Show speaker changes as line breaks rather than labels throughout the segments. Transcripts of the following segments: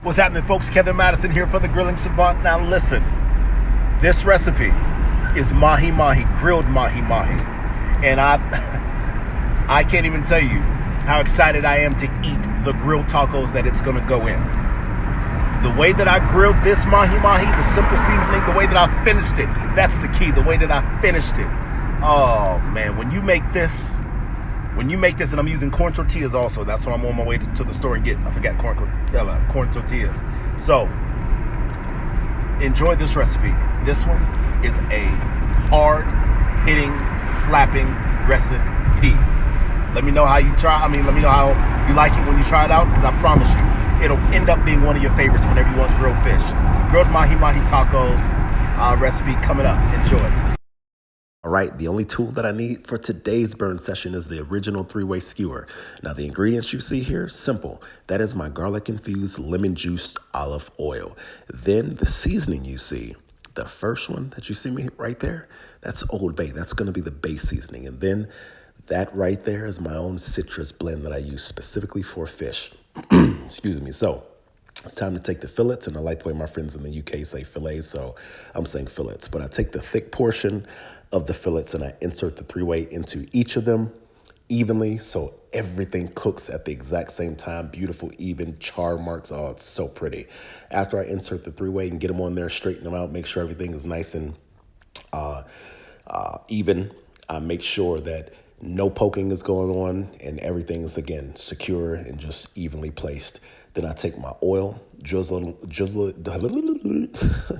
What's happening, folks? Kevin Madison here for the Grilling Savant. Now listen, this recipe is Mahi Mahi, grilled Mahi Mahi. And I can't even tell you how excited I am to eat the grilled tacos that it's gonna go in. The way that I grilled this Mahi Mahi, the simple seasoning, the way that I finished it, that's the key, the way that I finished it. Oh man, when you make this, and I'm using corn tortillas also. That's why I'm on my way to the store and get. I forgot corn tortillas. So enjoy this recipe. This one is a hard-hitting, slapping recipe. Let me know how you try. Let me know how you like it when you try it out, because I promise you, it'll end up being one of your favorites whenever you want grilled fish. Grilled Mahi Mahi tacos recipe coming up. Enjoy. All right, the only tool that I need for today's burn session is the original 3-way skewer. Now, the ingredients you see here, simple. That is my garlic-infused lemon-juiced olive oil. Then the seasoning you see, the first one that you see me right there, that's Old Bay. That's going to be the base seasoning. And then that right there is my own citrus blend that I use specifically for fish. Excuse me. So it's time to take the fillets, and I like the way my friends in the UK say fillets, so I'm saying fillets. But I take the thick portion of the fillets and I insert the 3-way into each of them evenly, so everything cooks at the exact same time. Beautiful, even char marks. Oh, it's so pretty. After I insert the 3-way and get them on there, straighten them out, make sure everything is nice and even. I make sure that no poking is going on and everything is, again, secure and just evenly placed. Then I take my oil, drizzle it,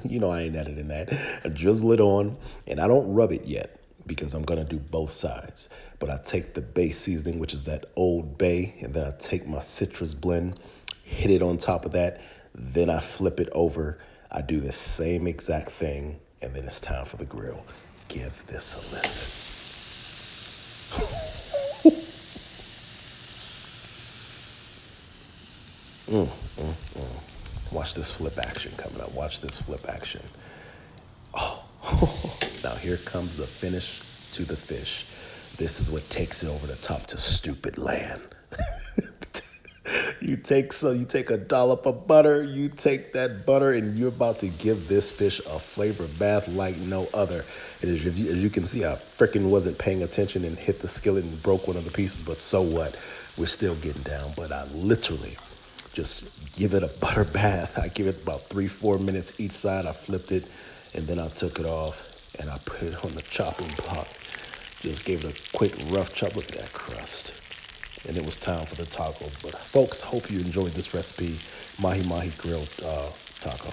you know I ain't editing that. I drizzle it on, and I don't rub it yet because I'm gonna do both sides. But I take the base seasoning, which is that Old Bay, and then I take my citrus blend, hit it on top of that, then I flip it over. I do the same exact thing, and then it's time for the grill. Give this a listen. Watch this flip action coming up. Watch this flip action. Oh, now here comes the finish to the fish. This is what takes it over the top to stupid land. You take a dollop of butter, you take that butter, and you're about to give this fish a flavor bath like no other. And as you can see, I freaking wasn't paying attention and hit the skillet and broke one of the pieces, but so what? We're still getting down. But I literally just give it a butter bath. I give it about 3-4 minutes each side. I flipped it, and then I took it off, and I put it on the chopping block. Just gave it a quick rough chop. Look at that crust. And it was time for the tacos. But folks, hope you enjoyed this recipe, Mahi Mahi grilled tacos.